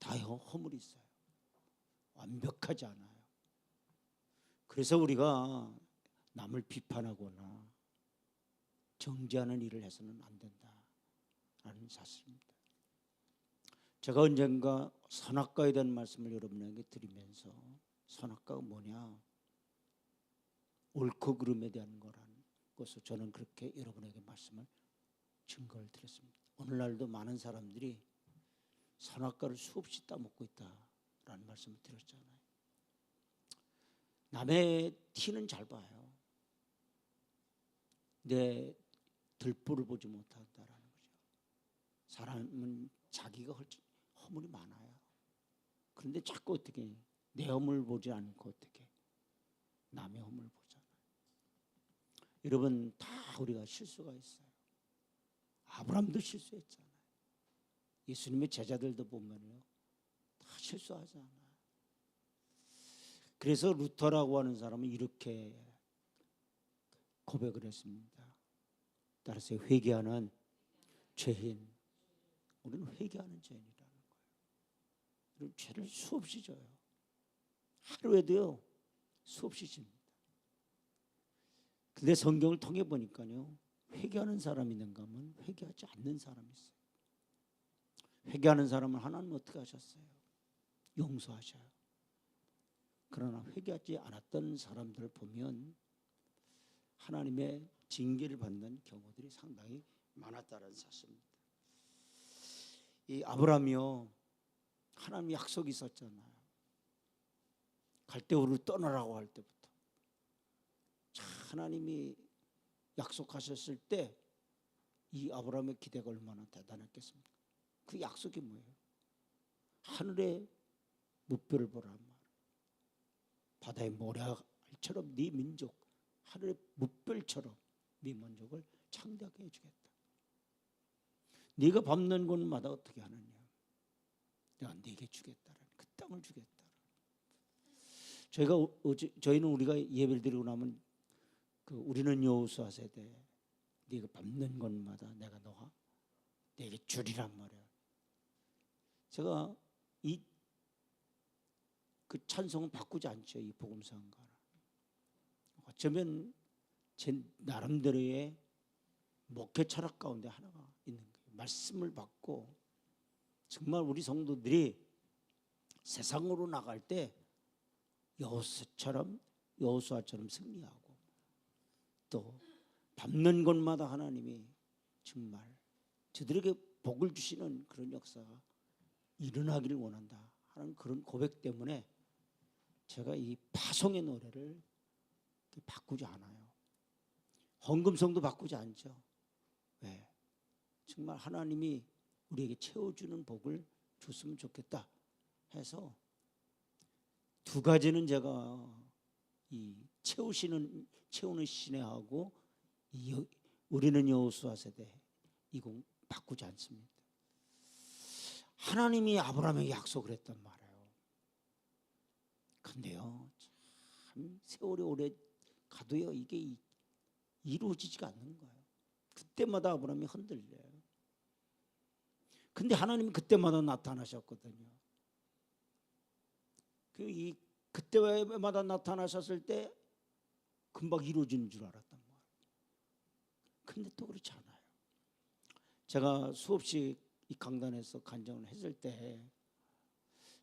다 허물이 있어요. 완벽하지 않아요. 그래서 우리가 남을 비판하거나 정죄하는 일을 해서는 안 된다라는 사실입니다. 제가 언젠가 선악과에 대한 말씀을 여러분에게 드리면서 선악과가 뭐냐, 옳고 그름에 대한 거라는 것을 저는 그렇게 여러분에게 말씀을 증거를 드렸습니다. 오늘날도 많은 사람들이 선악과를 수없이 따먹고 있다라는 말씀을 드렸잖아요. 남의 티는 잘 봐요. 내 들보를 보지 못한다라는 거죠. 사람은 자기가 허물이 많아요. 그런데 자꾸 어떻게 내 허물 보지 않고 어떻게 남의 허물 보잖아요. 여러분, 다 우리가 실수가 있어요. 아브라함도 실수했잖아요. 예수님의 제자들도 보면요, 다 실수하잖아요. 그래서 루터라고 하는 사람은 이렇게 고백을 했습니다. 따라서 회개하는 죄인, 우리는 회개하는 죄인이라는 거예요. 우리는 죄를 수없이 져요. 하루에도요 수없이 집니다. 근데 성경을 통해 보니까요, 회개하는 사람이 있는가 하면 회개하지 않는 사람이 있어요. 회개하는 사람은 하나님 어떻게 하셨어요? 용서하셔요. 그러나 회개하지 않았던 사람들을 보면 하나님의 징계를 받는 경우들이 상당히 많았다는 사실입니다. 이 아브라함이요, 하나님 약속이 있었잖아요. 갈대우를 떠나라고 할 때부터 하나님이 약속하셨을 때 이 아브라함의 기대가 얼마나 대단했겠습니까? 그 약속이 뭐예요? 하늘의 무뼈를 보라 말, 바다의 모래알처럼 네 민족, 하늘의 무뼈처럼 네 민족을 창대하게 해주겠다. 네가 밟는 곳마다 어떻게 하느냐, 내가 네게 주겠다라는, 그 땅을 주겠다. 저희는 우리가 예배를 드리고 나면 우리는 여호수아 세대, 네가 밟는 곳마다 내가 너가 내게 주리란 말이야. 제가 그 찬송은 바꾸지 않죠. 이 복음성가는 어쩌면 제 나름대로의 목회 철학 가운데 하나가 있는 거예요. 말씀을 받고 정말 우리 성도들이 세상으로 나갈 때 여호수아처럼 승리하고, 또 밟는 곳마다 하나님이 정말 저들에게 복을 주시는 그런 역사가 일어나기를 원한다 하는 그런 고백 때문에 제가 이 파송의 노래를 바꾸지 않아요. 헌금성도 바꾸지 않죠. 왜? 정말 하나님이 우리에게 채워주는 복을 줬으면 좋겠다 해서 두 가지는 제가 이 채우는 시내하고 우리는 여호수아 세대 이거 바꾸지 않습니다. 하나님이 아브라함에게 약속을 했단 말이에요. 근데요, 참 세월이 오래 가도요 이게 이루어지지가 않는 거예요. 그때마다 아브라함이 흔들려요. 근데 하나님이 그때마다 나타나셨거든요. 그때마다 나타나셨을 때 금방 이루어지는 줄 알았단 말이에요. 근데 또 그렇지 않아요. 제가 수없이 이 강단에서 간증을 했을 때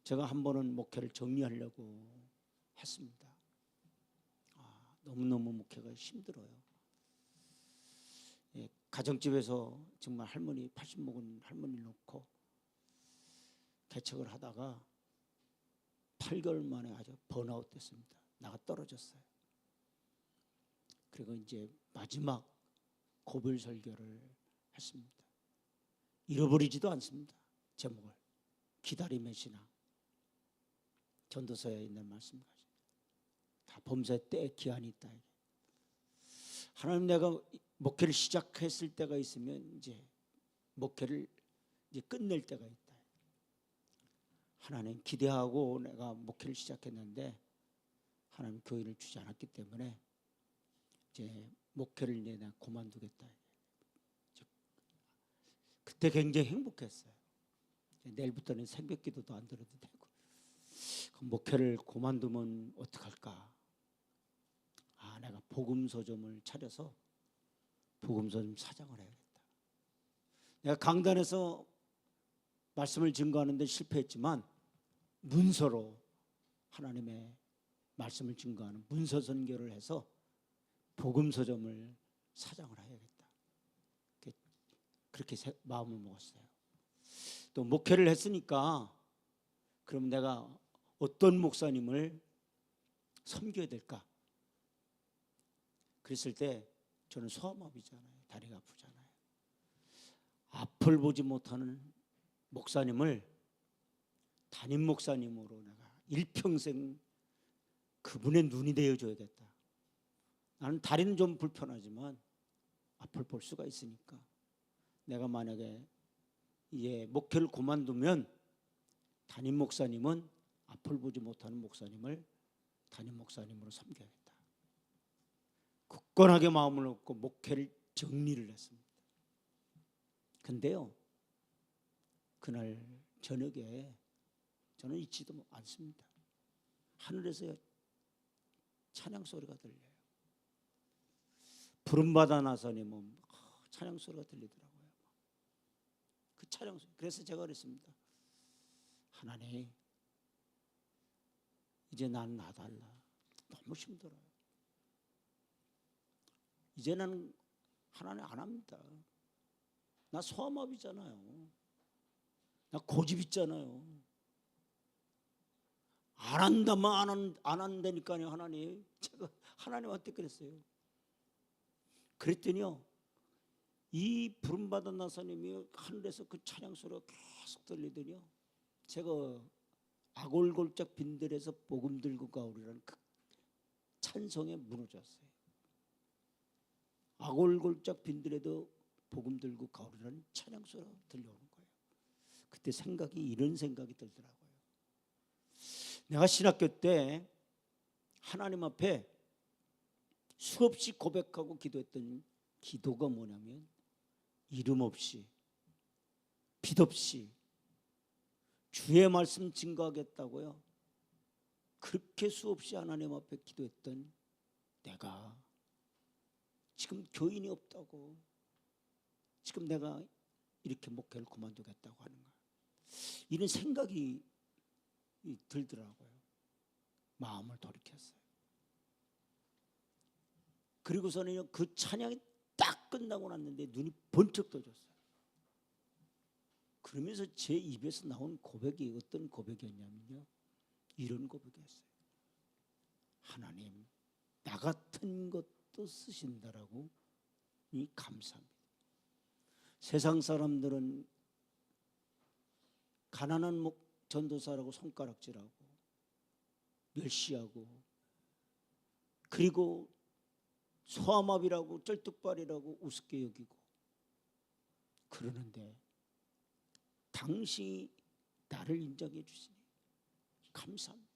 제가 한 번은 목회를 정리하려고 했습니다. 너무너무 목회가 힘들어요. 가정집에서 정말 할머니, 80 먹은 할머니 놓고 개척을 하다가 8개월 만에 아주 번아웃 됐습니다. 나가 떨어졌어요. 그리고 이제 마지막 고별 설교를 했습니다. 잃어버리지도 않습니다. 제목을 기다림의 신앙. 전도서에 있는 말씀까지 다 범사에 때에 기한이 있다. 하나님, 내가 목회를 시작했을 때가 있으면 이제 목회를 이제 끝낼 때가 있다. 하나님 기대하고 내가 목회를 시작했는데 하나님 교회를 주지 않았기 때문에 이제 목회를 이제 내가 그만두겠다. 그때 굉장히 행복했어요. 내일부터는 새벽기도도 안 들어도 되고. 그 목회를 그만두면 어떡할까? 내가 복음서점을 차려서 복음서점 사장을 해야겠다. 내가 강단에서 말씀을 증거하는데 실패했지만 문서로 하나님의 말씀을 증거하는 문서 선교를 해서 복음서점을 사장을 해야겠다. 그렇게 마음을 먹었어요. 또 목회를 했으니까 그럼 내가 어떤 목사님을 섬겨야 될까? 그랬을 때 저는 소아마비잖아요. 다리가 아프잖아요. 앞을 보지 못하는 목사님을 담임 목사님으로 내가 일평생 그분의 눈이 되어줘야겠다. 나는 다리는 좀 불편하지만 앞을 볼 수가 있으니까 내가 만약에 이제 목회를 그만두면 담임 목사님은 앞을 보지 못하는 목사님을 담임 목사님으로 섬겨야겠다. 굳건하게 마음을 먹고 목회를 정리를 했습니다. 근데요, 그날 저녁에 저는 잊지도 않습니다. 하늘에서 찬양 소리가 들려요. 부름받아 나서님은 찬양 소리가 들리더라고요. 그 찬양 소리. 그래서 제가 그랬습니다. 하나님, 이제 난 나달라. 너무 힘들어요. 이제는 하나님 안 합니다. 나 소아마비잖아요. 나 고집 있잖아요. 안 한다면 안 한다니까요. 하나님. 제가 하나님한테 그랬어요. 그랬더니요, 이 부름받은 나사님이 하늘에서 그 찬양 소리가 계속 들리더니요, 제가 아골골짝 빈들에서 복음 들고 가오리라는 그 찬송에 무너졌어요. 아골골짝 빈들에도 복음 들고 가오리라는 찬양 소리가 들려오는 거예요. 그때 이런 생각이 들더라고요. 내가 신학교 때 하나님 앞에 수없이 고백하고 기도했던 기도가 뭐냐면, 이름 없이 빛 없이 주의 말씀 증거하겠다고요. 그렇게 수없이 하나님 앞에 기도했던 내가 지금 교인이 없다고, 지금 내가 이렇게 목회를 그만두겠다고 하는 거야. 이런 생각이 들더라고요. 마음을 돌이켰어요. 그리고서는 그 찬양이 딱 끝나고 났는데 눈이 번쩍 떠졌어요. 그러면서 제 입에서 나온 고백이 어떤 고백이었냐면요, 이런 고백이었어요. 하나님, 나 같은 것도 쓰신다라고 감사합니다. 세상 사람들은 가난한 전도사라고 손가락질하고 멸시하고, 그리고 소아마비라고 쩔뚝발이라고 우습게 여기고 그러는데, 당신이 나를 인정해 주시니 감사합니다.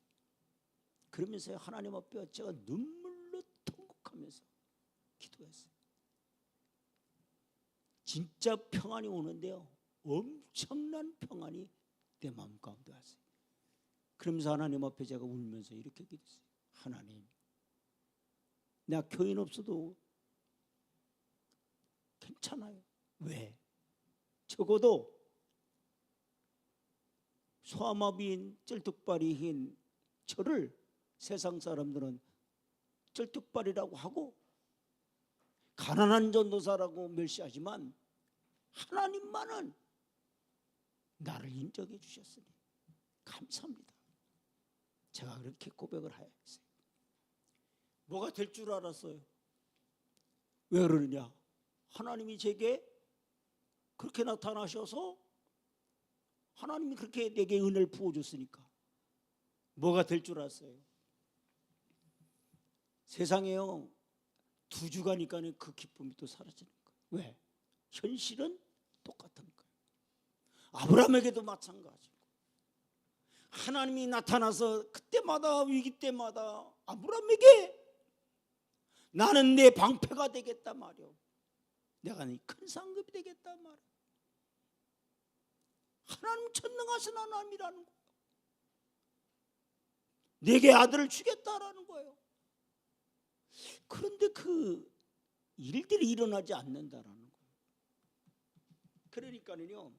그러면서 하나님 앞에 제가 눈물로 통곡하면서 기도했어요. 진짜 평안이 오는데요, 엄청난 평안이 내 마음 가운데 왔어요. 그러면서 하나님 앞에 제가 울면서 이렇게 기도했어요. 하나님, 내가 교인 없어도 괜찮아요. 왜? 적어도 소아마비인 쩔뚝발이인 저를 세상 사람들은 쩔뚝발이라고 하고 가난한 전도사라고 멸시하지만 하나님만은 나를 인정해 주셨으니 감사합니다. 제가 그렇게 고백을 했어요. 뭐가 될 줄 알았어요. 왜 그러느냐? 하나님이 제게 그렇게 나타나셔서 하나님이 그렇게 내게 은혜를 부어줬으니까 뭐가 될 줄 알았어요. 세상에요, 두 주 가니까 그 기쁨이 또 사라지는 거예요. 왜? 현실은 똑같으니까요. 아브라함에게도 마찬가지고, 하나님이 나타나서 그때마다, 위기 때마다 아브라함에게 나는 내 방패가 되겠다 말이요, 내가 네 큰 상급이 되겠다 말이요. 하나님 전능하신 하나님이라는 거예요. 내게 아들을 주겠다라는 거예요. 그런데 그 일들이 일어나지 않는다라는 거예요. 그러니까는요,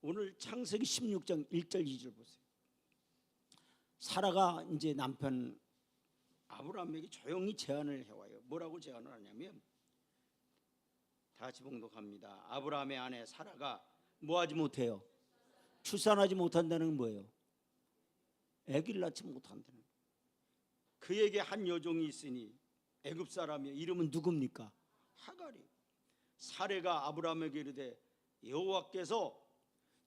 오늘 창세기 16장 1절 2절 보세요. 사라가 이제 남편 아브라함에게 조용히 제안을 해와요. 뭐라고 제안을 하냐면, 다 같이 봉독합니다. 아브라함의 아내 사라가 뭐하지 못해요? 출산하지 못한다는 건 뭐예요? 아기를 낳지 못한다는 거예요. 그에게 한 여종이 있으니 애굽 사람이요, 이름은 누굽니까? 하갈이. 사레가 아브라함에게 이르되 여호와께서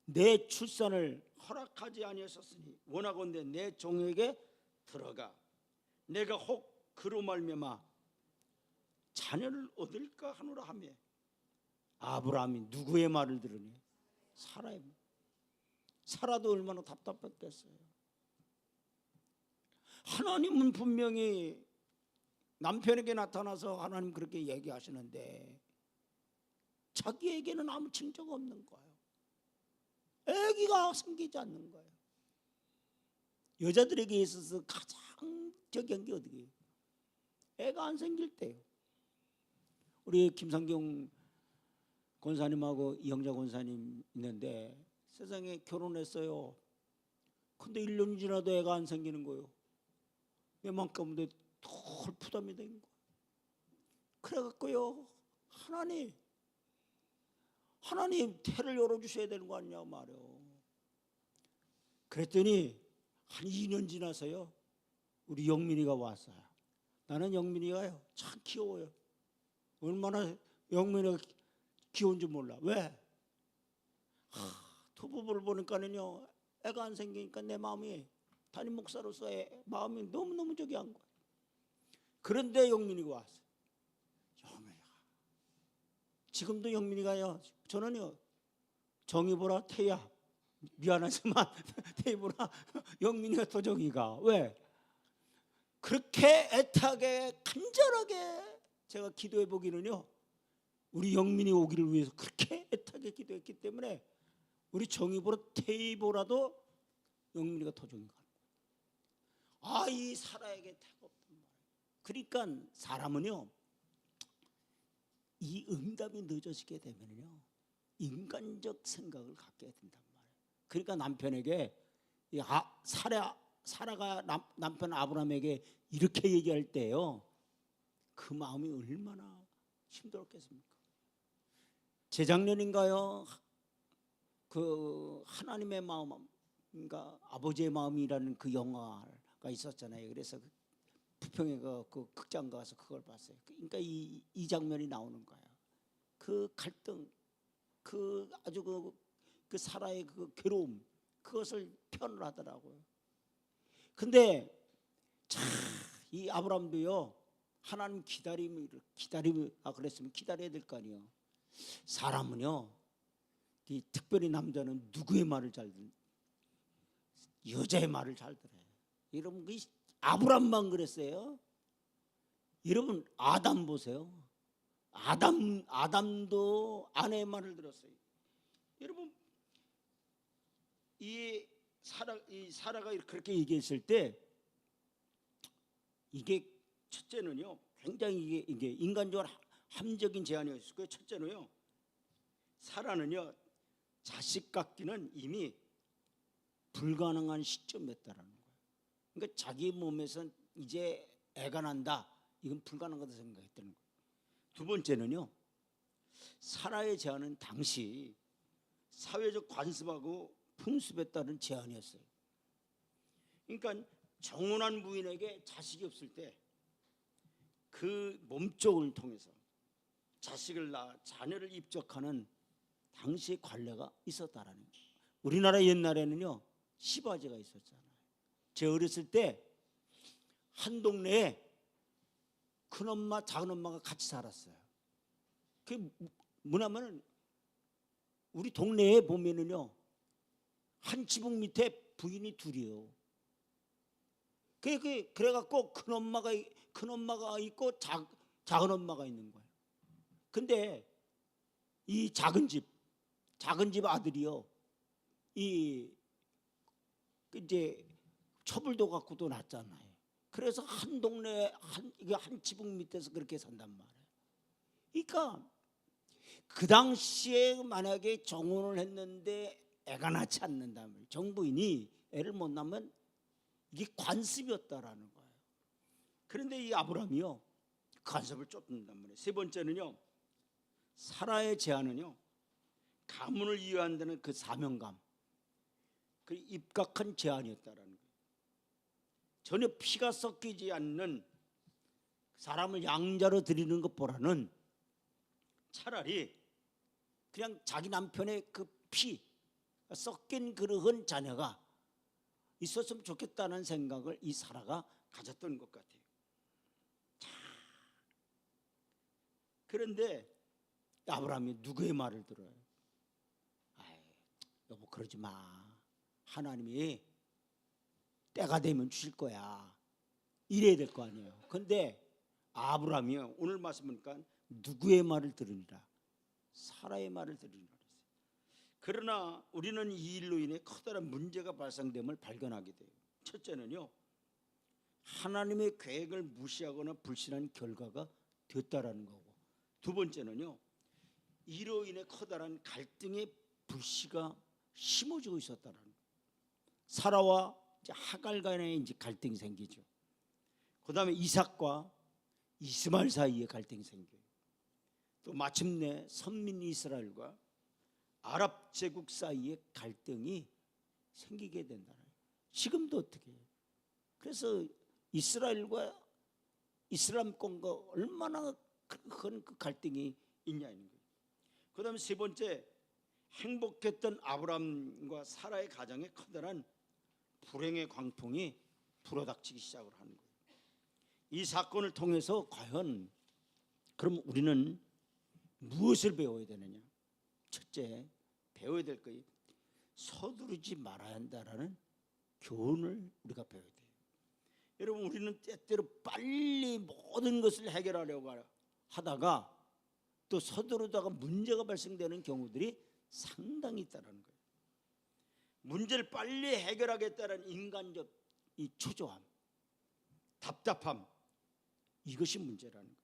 내 출산을 허락하지 아니하셨으니 원하건대 내 종에게 들어가 내가 혹 그로 말미암아 자녀를 얻을까 하노라 하며, 아브라함이 누구의 말을 들으니? 사라의 말. 사라도 얼마나 답답했겠어요. 하나님은 분명히 남편에게 나타나서 하나님 그렇게 얘기하시는데 자기에게는 아무 징조가 없는 거예요. 아기가 생기지 않는 거예요. 여자들에게 있어서 가장 저기한 게 어디예요? 애가 안 생길 때요. 우리 김상경 권사님하고 이영자 권사님 있는데 세상에 결혼했어요. 근데 1년이 지나도 애가 안 생기는 거예요. 왜만큼인데 덜 부담이 된 거예요. 그래갖고요, 하나님 태를 열어주셔야 되는 거 아니냐 말이요. 그랬더니 한 2년 지나서요, 우리 영민이가 왔어요. 나는 영민이가요 참 귀여워요. 얼마나 영민이가 귀여운 줄 몰라. 왜? 두 부부를 보니까는요, 애가 안 생기니까 내 마음이 담임 목사로서 마음이 너무너무 저기 한 거예요. 그런데 영민이가 왔어요. 영민이가 지금도 영민이가요, 저는요 정이보라 태야, 미안하지만 태이보라 영민이가 더 정이가. 왜? 그렇게 애타게 간절하게 제가 기도해 보기는요, 우리 영민이 오기를 위해서 그렇게 애타게 기도했기 때문에 우리 정이보라 태이보라도 영민이가 더 정이가. 이 사라에게 태가 없단 말이에요. 그러니까 사람은요, 이 응답이 늦어지게 되면요 인간적 생각을 갖게 된단 말이에요. 그러니까 남편에게 사라가 남편 아브라함에게 이렇게 얘기할 때요, 그 마음이 얼마나 힘들었겠습니까? 재작년인가요, 그 하나님의 마음, 그러니까 아버지의 마음이라는 그 영화가 있었잖아요. 그래서 부평에 그 극장 가서 그걸 봤어요. 그러니까 이 장면이 나오는 거예요. 그 갈등, 그 아주 그 사라의 그 괴로움, 그것을 표현을 하더라고요. 근데 참 이 아브라함도요, 하나님 그랬으면 기다려야 될 거 아니에요. 사람은요, 특별히 남자는 누구의 말을 잘 듣는? 여자의 말을 잘 들어요. 여러분, 그 아브람만 그랬어요. 여러분, 아담 보세요. 아담도 아내의 말을 들었어요. 여러분, 이 사라가 그렇게 얘기했을 때, 이게 첫째는요, 굉장히 이게 인간적으로 함적인 제안이었을 거예요. 첫째는요, 사라는요 자식 갖기는 이미 불가능한 시점이었다라는 거예요. 그러니까 자기 몸에서 이제 애가 난다, 이건 불가능하다고 생각했다는 거예요. 두 번째는요, 사라의 제안은 당시 사회적 관습하고 풍습에 따른 제안이었어요. 그러니까 정혼한 부인에게 자식이 없을 때 그 몸쪽을 통해서 자식을 낳아 자녀를 입적하는 당시의 관례가 있었다라는 거예요. 우리나라 옛날에는요 시바제가 있었잖아요. 제 어렸을 때 한 동네에 큰엄마 작은엄마가 같이 살았어요. 그게 뭐냐면은 우리 동네에 보면은요 한 지붕 밑에 부인이 둘이에요. 그래갖고 큰엄마가 있고 작은엄마가 있는 거예요. 근데 이 작은 집 아들이요 이 이제 처불도 갖고도 났잖아요. 그래서 한 동네 한 지붕 밑에서 그렇게 산단 말이에요. 그러니까 그 당시에 만약에 정혼을 했는데 애가 낳지 않는다면, 정부인이 애를 못 낳으면 이게 관습이었다라는 거예요. 그런데 이 아브라함이요, 관습을 쫓는단 말이에요. 세 번째는요, 사라의 제안은요, 가문을 이어한다는 그 사명감, 그 입각한 제안이었다라는 거예요. 전혀 피가 섞이지 않는 사람을 양자로 드리는 것보다는 차라리 그냥 자기 남편의 그 피 섞인 그러한 자녀가 있었으면 좋겠다는 생각을 이 사라가 가졌던 것 같아요. 자, 그런데 아브라함이 누구의 말을 들어요? 아이, 여보 그러지 마. 하나님이 때가 되면 주실 거야. 이래야 될 거 아니에요. 근데 아브라함이 오늘 말씀 보니까 누구의 말을 들으리라? 사라의 말을 들으리라 그랬어요. 그러나 우리는 이 일로 인해 커다란 문제가 발생됨을 발견하게 돼요. 첫째는요, 하나님의 계획을 무시하거나 불신한 결과가 됐다라는 거고, 두 번째는요, 이로 인해 커다란 갈등의 불씨가 심어지고 있었다라는 거예요. 사라와 하갈 간에 이제 갈등이 생기죠. 그 다음에 이삭과 이스마엘 사이에 갈등이 생겨요. 또 마침내 선민 이스라엘과 아랍 제국 사이에 갈등이 생기게 된다는 거예요. 지금도 어떻게 해요? 그래서 이스라엘과 이슬람권과 얼마나 큰 그 갈등이 있냐는 거예요. 그 다음에 세 번째, 행복했던 아브라함과 사라의 가정에 커다란 불행의 광풍이 불어닥치기 시작을 하는 거예요. 이 사건을 통해서 과연 그럼 우리는 무엇을 배워야 되느냐? 첫째, 배워야 될 것이 서두르지 말아야 한다라는 교훈을 우리가 배워야 돼요. 여러분, 우리는 때때로 빨리 모든 것을 해결하려고 하다가 또 서두르다가 문제가 발생되는 경우들이 상당히 있다는 거예요. 문제를 빨리 해결하겠다는 인간적 이 초조함, 답답함, 이것이 문제라는 거예요.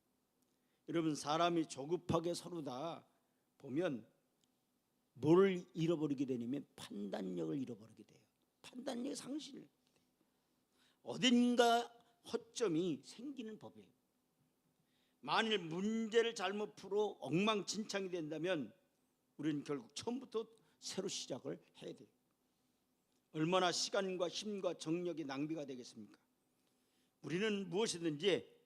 여러분, 사람이 조급하게 서로다 보면 뭘 잃어버리게 되냐면 판단력을 잃어버리게 돼요. 판단력 상실, 어딘가 허점이 생기는 법이에요. 만일 문제를 잘못 풀어 엉망진창이 된다면 우리는 결국 처음부터 새로 시작을 해야 돼요. 얼마나 시간과 힘과 정력이 낭비가 되겠습니까? 우리는 무엇이든지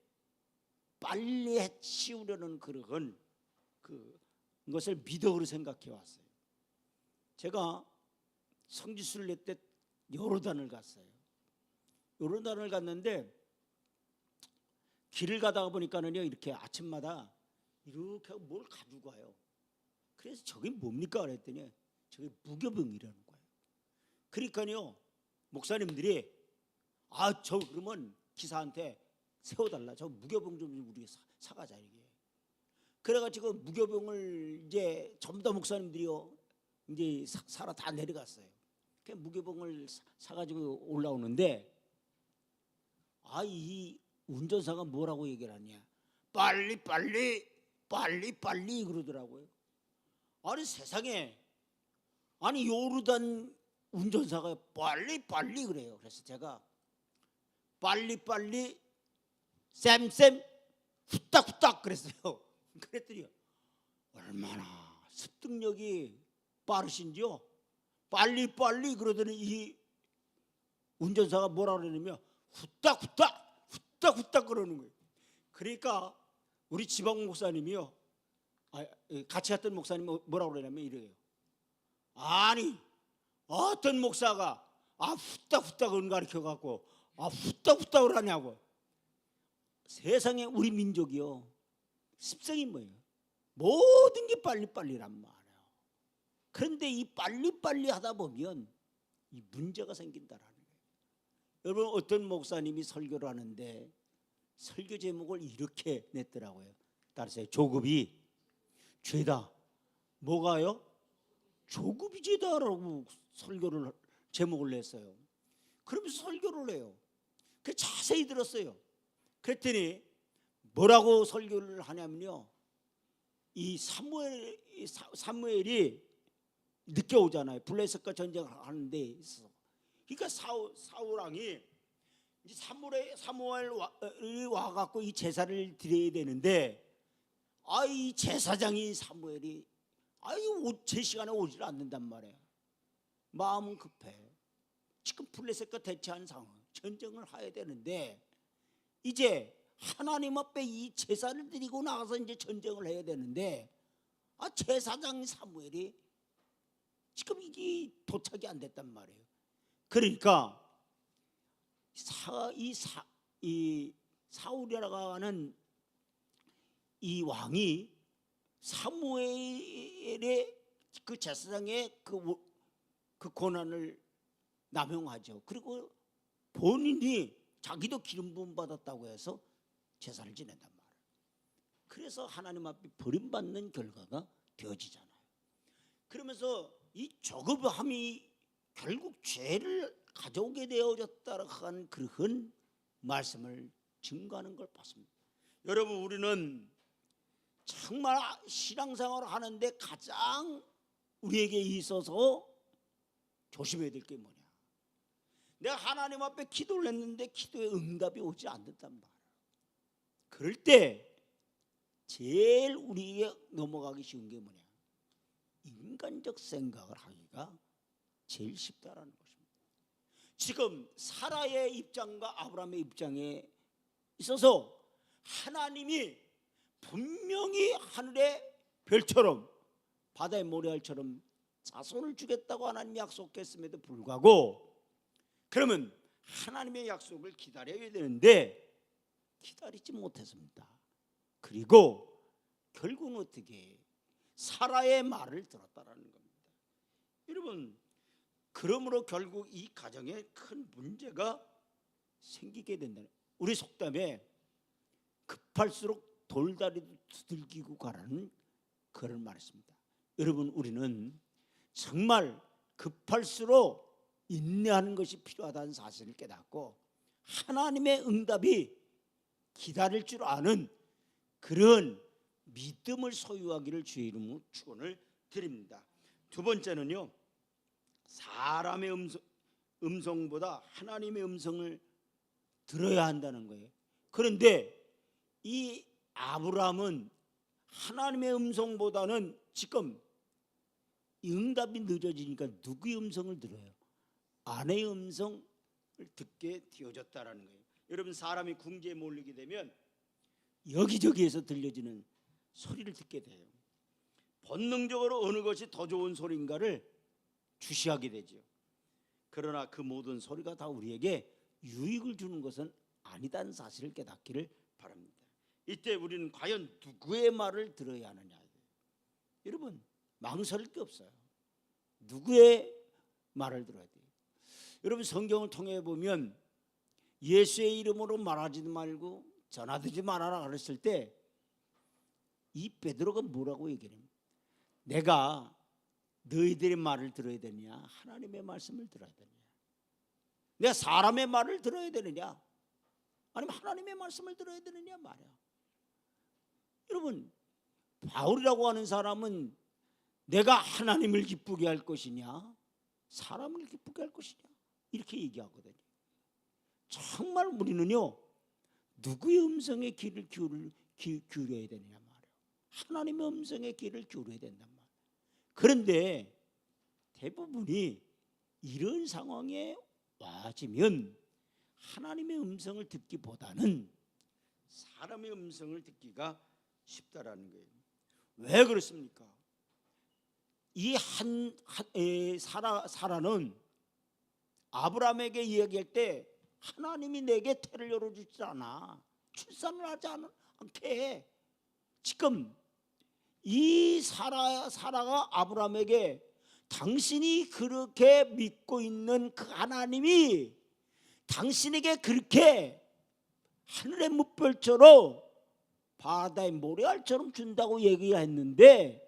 빨리 해치우려는 그런 그것을 미덕으로 생각해 왔어요. 제가 성지순례 낼 때 요르단을 갔어요. 요르단을 갔는데 길을 가다가 보니까는요, 이렇게 아침마다 이렇게 뭘 가지고 가요. 그래서 저게 뭡니까 그랬더니 저게 무교병이라는 거예요. 그러니까요, 목사님들이 저 그러면 기사한테 세워달라. 저 무교병 좀 우리 사가자 이게. 그래가지고 무교병을 이제 전부 다 목사님들이요 이제 사러 다 내려갔어요. 그 무교병을 사가지고 올라오는데 이 운전사가 뭐라고 얘기를 하냐? 빨리 그러더라고요. 아니 세상에, 아니 요르단 운전사가 빨리 그래요. 그래서 제가 빨리 쌤 후딱 그랬어요. 그랬더니 얼마나 습득력이 빠르신지요. 빨리 그러더니 이 운전사가 뭐라 그러냐면 후딱 그러는 거예요. 그러니까 우리 지방 목사님이요, 같이 갔던 목사님이 뭐라고 그러냐면 이래요. 아니 어떤 목사가 후딱을 가르쳐갖고 후딱을 하냐고. 세상에 우리 민족이요 습성이 뭐예요? 모든 게 빨리란 말이에요. 그런데 이 빨리 하다 보면 이 문제가 생긴다라는 거예요. 여러분, 어떤 목사님이 설교를 하는데 설교 제목을 이렇게 냈더라고요. 따라서 조급이 죄다. 뭐가요? 조급이지다라고 설교를 제목을 냈어요. 그러면서 설교를 해요. 그 자세히 들었어요. 그랬더니 뭐라고 설교를 하냐면요, 이 사무엘이 늦게 오잖아요. 블레셋과 전쟁을 하는데 있어. 그러니까 사울 왕이 이제 사무엘이 와갖고 이 제사를 드려야 되는데, 이 제사장이 사무엘이 제 시간에 오질 않는단 말이에요. 마음은 급해. 지금 블레셋과 대치한 상황, 전쟁을 해야 되는데 이제 하나님 앞에 이 제사를 드리고 나가서 이제 전쟁을 해야 되는데, 제사장 사무엘이 지금 이게 도착이 안 됐단 말이에요. 그러니까 이 사울이라고 하는 이 왕이 사무엘의 그 제사장의 그 권한을 남용하죠. 그리고 본인이 자기도 기름 부음 받았다고 해서 제사를 지낸단 말이에요. 그래서 하나님 앞에 버림받는 결과가 되어지잖아요. 그러면서 이 조급함이 결국 죄를 가져오게 되어졌다고 한 그런 말씀을 증거하는 걸 봤습니다. 여러분, 우리는 정말 신앙생활을 하는데 가장 우리에게 있어서 조심해야 될 게 뭐냐, 내가 하나님 앞에 기도를 했는데 기도에 응답이 오지 않는단 말이에요. 그럴 때 제일 우리에게 넘어가기 쉬운 게 뭐냐, 인간적 생각을 하기가 제일 쉽다라는 것입니다. 지금 사라의 입장과 아브라함의 입장에 있어서 하나님이 분명히 하늘의 별처럼 바다의 모래알처럼 자손을 주겠다고 하나님이 약속했음에도 불구하고, 그러면 하나님의 약속을 기다려야 되는데 기다리지 못했습니다. 그리고 결국은 어떻게 사라의 말을 들었다라는 겁니다. 여러분, 그러므로 결국 이 가정에 큰 문제가 생기게 된다는, 우리 속담에 급할수록 돌다리도 두들기고 가라는 그런 말했습니다. 여러분, 우리는 정말 급할수록 인내하는 것이 필요하다는 사실을 깨닫고 하나님의 응답이 기다릴 줄 아는 그런 믿음을 소유하기를 주의 이름으로 축원을 드립니다. 두 번째는요, 사람의 음성보다 하나님의 음성을 들어야 한다는 거예요. 그런데 이 아브라함은 하나님의 음성보다는 지금 응답이 늦어지니까 누구의 음성을 들어요? 아내의 음성을 듣게 되어졌다라는 거예요. 여러분, 사람이 궁지에 몰리게 되면 여기저기에서 들려지는 소리를 듣게 돼요. 본능적으로 어느 것이 더 좋은 소리인가를 주시하게 되죠. 그러나 그 모든 소리가 다 우리에게 유익을 주는 것은 아니다는 사실을 깨닫기를 바랍니다. 이때 우리는 과연 누구의 말을 들어야 하느냐. 여러분, 망설일 게 없어요. 누구의 말을 들어야 돼요. 여러분, 성경을 통해 보면 예수의 이름으로 말하지 말고 전하지 말아라 그랬을 때 이 베드로가 뭐라고 얘기해요? 내가 너희들의 말을 들어야 되느냐, 하나님의 말씀을 들어야 되느냐, 내가 사람의 말을 들어야 되느냐, 아니면 하나님의 말씀을 들어야 되느냐 말이야. 여러분, 바울이라고 하는 사람은 내가 하나님을 기쁘게 할 것이냐, 사람을 기쁘게 할 것이냐, 이렇게 얘기하거든요. 정말 우리는요, 누구의 음성에 귀를 기울여야 되느냐 말이에요. 하나님의 음성에 귀를 기울여야 된단 말이에요. 그런데 대부분이 이런 상황에 와지면 하나님의 음성을 듣기보다는 사람의 음성을 듣기가 쉽다라는 거예요. 왜 그렇습니까? 이 사라는 아브라함에게 이야기할 때 하나님이 내게 태를 열어주지 않아, 출산을 하지 않게 해. 지금 이 사라가 아브라함에게 당신이 그렇게 믿고 있는 그 하나님이 당신에게 그렇게 하늘의 뭇별처럼 바다의 모래알처럼 준다고 얘기했는데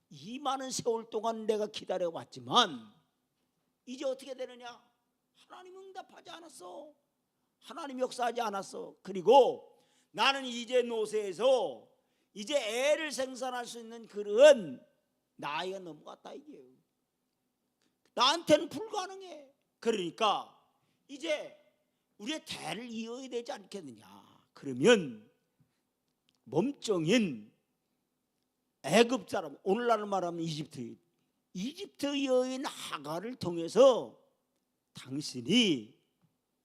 이 많은 세월 동안 내가 기다려왔지만 이제 어떻게 되느냐? 하나님 응답하지 않았어. 하나님 역사하지 않았어. 그리고 나는 이제 노쇠해서 이제 애를 생산할 수 있는 그런 나이가 넘어갔다 이게요. 나한테는 불가능해. 그러니까 이제 우리의 대를 이어야 되지 않겠느냐. 그러면 몸종인 애굽 사람, 오늘날 말하면 이집트 여인 하가를 통해서 당신이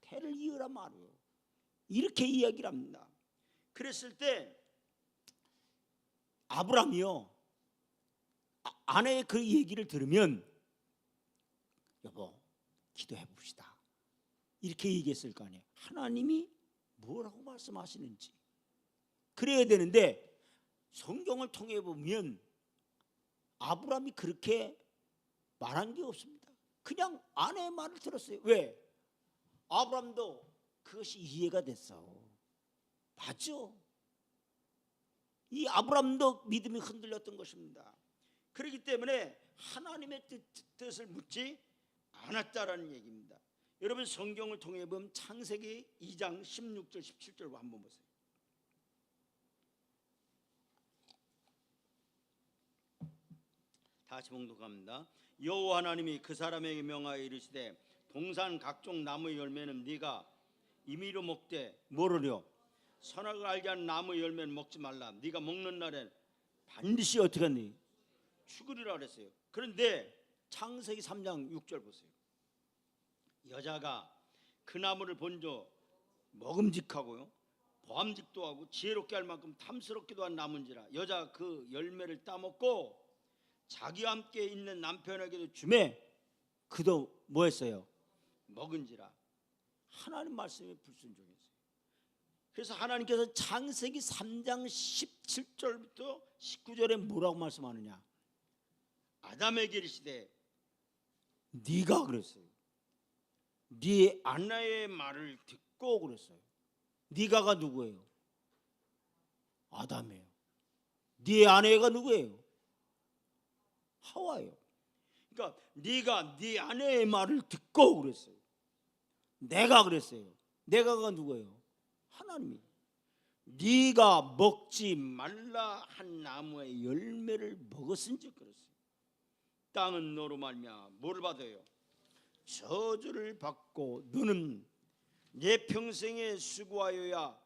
대를 이으라 말이에요. 이렇게 이야기를 합니다. 그랬을 때 아브라함이요, 아내의 그 얘기를 들으면 여보 기도해 봅시다 이렇게 얘기했을 거 아니에요. 하나님이 뭐라고 말씀하시는지 그래야 되는데 성경을 통해 보면 아브라함이 그렇게 말한 게 없습니다. 그냥 아내의 말을 들었어요. 왜? 아브라함도 그것이 이해가 됐어. 맞아. 이 아브라함도 믿음이 흔들렸던 것입니다. 그렇기 때문에 하나님의 뜻을 묻지 않았다라는 얘기입니다. 여러분 성경을 통해 보면 창세기 2장 16절 17절 한번 보세요. 다시 봉독합니다. 여호와 하나님이 그 사람에게 명하여 이르시되 동산 각종 나무의 열매는 네가 임의로 먹되 뭐르려 선악을 알게 하는 나무의 열매는 먹지 말라. 네가 먹는 날엔 반드시 어떻게 하니 죽으리라 그랬어요. 그런데 창세기 3장 6절 보세요. 여자가 그 나무를 본저 먹음직하고요 보암직도 하고 지혜롭게 할 만큼 탐스럽기도 한 나무인지라 여자가 그 열매를 따먹고 자기와 함께 있는 남편에게도 주매 그도 뭐 했어요? 먹은지라. 하나님 말씀에 불순종했어요. 그래서 하나님께서 창세기 3장 17절부터 19절에 뭐라고 말씀하느냐? 아담에게 이르시되 네가 그랬어요. 네 아내의 말을 듣고 그랬어요. 네가가 누구예요? 아담이에요. 네 아내가 누구예요? 하와예요. 그러니까 네가 네 아내의 말을 듣고 그랬어요. 내가 그랬어요. 내가가 누구예요? 하나님이. 네가 먹지 말라 한 나무의 열매를 먹었은즉 그랬어요. 땅은 너로 말미암아 뭐를 받아요? 저주를 받고 너는 내 평생에 수고하여야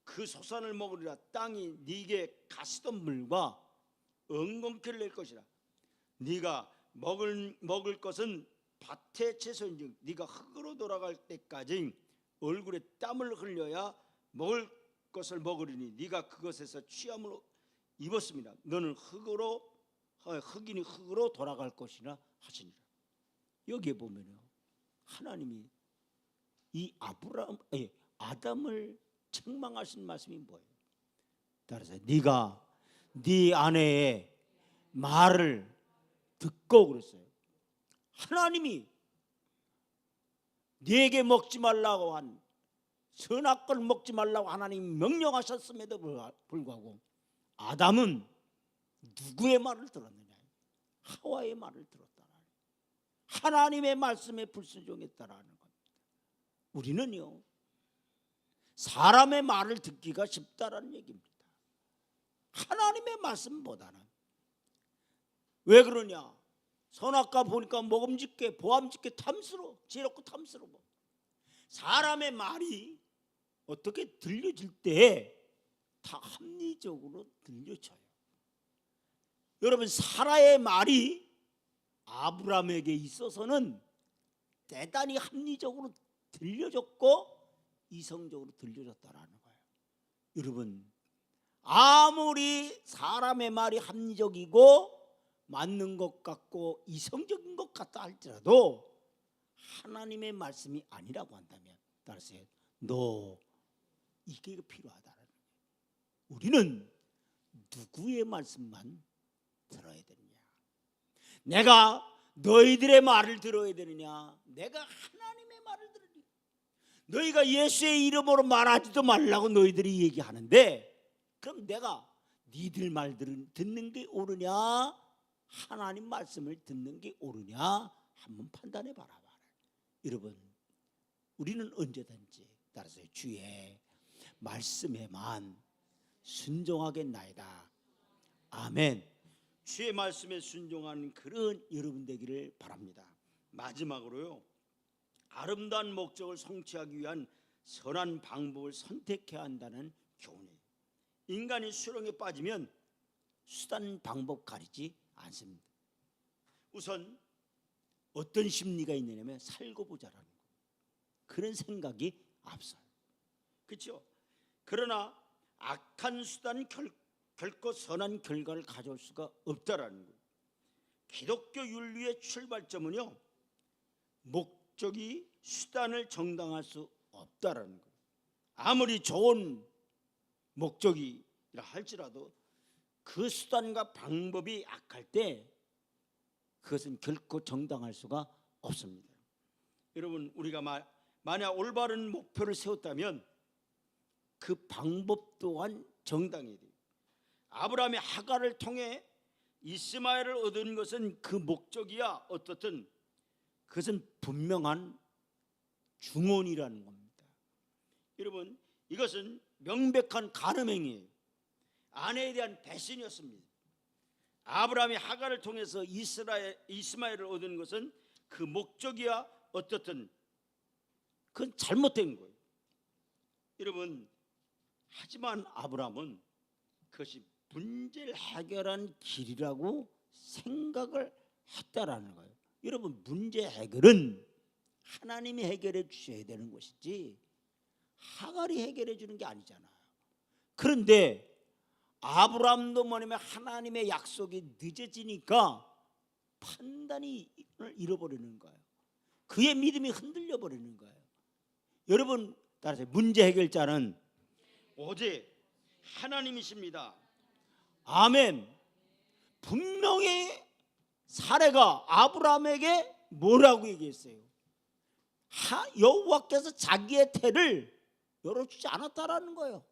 그 소산을 먹으리라. 땅이 네게 가시던 물과 엉겅퀴를 낼 것이라. 네가 먹을 것은 밭의 채소인즉 네가 흙으로 돌아갈 때까지 얼굴에 땀을 흘려야 먹을 것을 먹으리니 네가 그것에서 취함을 입었습니다. 너는 흙이니 흙으로 돌아갈 것이나 하시니라. 여기에 보면요 하나님이 이 아담을 책망하신 말씀이 뭐예요? 따라서 네가 네 아내의 말을 듣고 그랬어요. 하나님이 네게 먹지 말라고 한 선악과를 먹지 말라고 하나님이 명령하셨음에도 불구하고 아담은 누구의 말을 들었느냐? 하와의 말을 들었다. 하나님의 말씀에 불순종했다라는 겁니다. 우리는요 사람의 말을 듣기가 쉽다라는 얘기입니다. 하나님의 말씀보다는. 왜 그러냐? 선악과 보니까 먹음직게 보암직게 탐스러워, 지혜롭고 탐스러워. 사람의 말이 어떻게 들려질 때 다 합리적으로 들려져요. 여러분 사라의 말이 아브라함에게 있어서는 대단히 합리적으로 들려졌고 이성적으로 들려졌다라는 거예요. 여러분 아무리 사람의 말이 합리적이고 맞는 것 같고 이성적인 것 같다 할지라도 하나님의 말씀이 아니라고 한다면 따라서 너 이게 필요하다라는 거예요. 우리는 누구의 말씀만 들어야 되느냐? 내가 너희들의 말을 들어야 되느냐? 내가 하나님의 말을 들으니? 너희가 예수의 이름으로 말하지도 말라고 너희들이 얘기하는데 그럼 내가 니들 말 듣는 게 옳으냐? 하나님 말씀을 듣는 게 옳으냐 한번 판단해 봐라. 여러분, 우리는 언제든지 따라서 주의 말씀에만 순종하겠나이다. 아멘. 주의 말씀에 순종하는 그런 여러분 되기를 바랍니다. 마지막으로요, 아름다운 목적을 성취하기 위한 선한 방법을 선택해야 한다는 교훈이에요. 인간이 수렁에 빠지면 수단 방법 가리지 않습니다. 우선 어떤 심리가 있느냐면 살고 보자라는 거예요. 그런 생각이 앞서요. 그렇죠? 그러나 악한 수단은 결코 선한 결과를 가져올 수가 없다라는 거예요. 기독교 윤리의 출발점은요, 목적이 수단을 정당할 수 없다라는 거예요. 아무리 좋은 목적이라 할지라도 그 수단과 방법이 악할 때 그것은 결코 정당할 수가 없습니다. 여러분, 우리가 만약 올바른 목표를 세웠다면 그 방법 또한 정당해야 돼요. 아브라함이 하갈을 통해 이스마엘을 얻은 것은 그 목적이야 어떻든 그것은 분명한 중언이라는 겁니다. 여러분, 이것은 명백한 간음행위예요. 아내에 대한 배신이었습니다. 아브라함이 하갈을 통해서 이스마엘을 얻은 것은 그 목적이야 어떻든 그건 잘못된 거예요. 여러분, 하지만 아브라함은 그것이 문제를 해결한 길이라고 생각을 했다라는 거예요. 여러분, 문제 해결은 하나님이 해결해 주셔야 되는 것이지 하갈이 해결해 주는 게 아니잖아요. 그런데 아브라함도 뭐냐면 하나님의 약속이 늦어지니까 판단이 잃어버리는 거예요. 그의 믿음이 흔들려 버리는 거예요. 여러분, 따라서 문제 해결자는 오직 하나님이십니다. 아멘. 분명히 사례가 아브라함에게 뭐라고 얘기했어요? 여호와께서 자기의 태를 열어주지 않았다라는 거예요.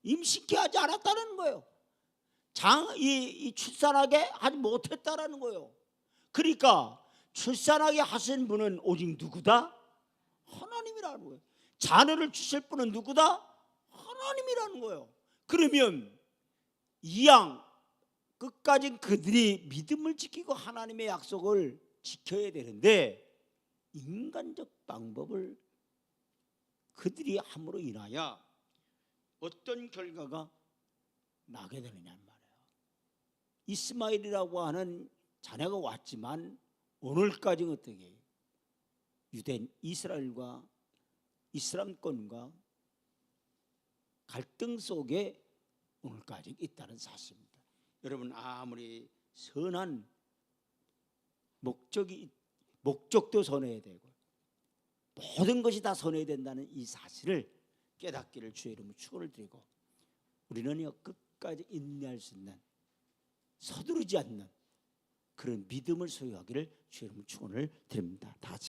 임신케 하지 않았다는 거예요. 출산하게 하지 못했다라는 거예요. 그러니까 출산하게 하신 분은 오직 누구다? 하나님이라는 거예요. 자녀를 주실 분은 누구다? 하나님이라는 거예요. 그러면 이양 끝까지 그들이 믿음을 지키고 하나님의 약속을 지켜야 되는데 인간적 방법을 그들이 함으로 인하여 어떤 결과가 나게 되느냐 말이에요. 이스마엘이라고 하는 자녀가 왔지만 오늘까지 어떻게 유대인 이스라엘과 이슬람권과 갈등 속에 오늘까지 있다는 사실입니다. 여러분, 아무리 선한 목적도 선해야 되고 모든 것이 다 선해야 된다는 이 사실을 깨닫기를 주의 이름으로 축원을 드리고 우리는 끝까지 인내할 수 있는 서두르지 않는 그런 믿음을 소유하기를 주의 이름으로 축원을 드립니다. 다 같이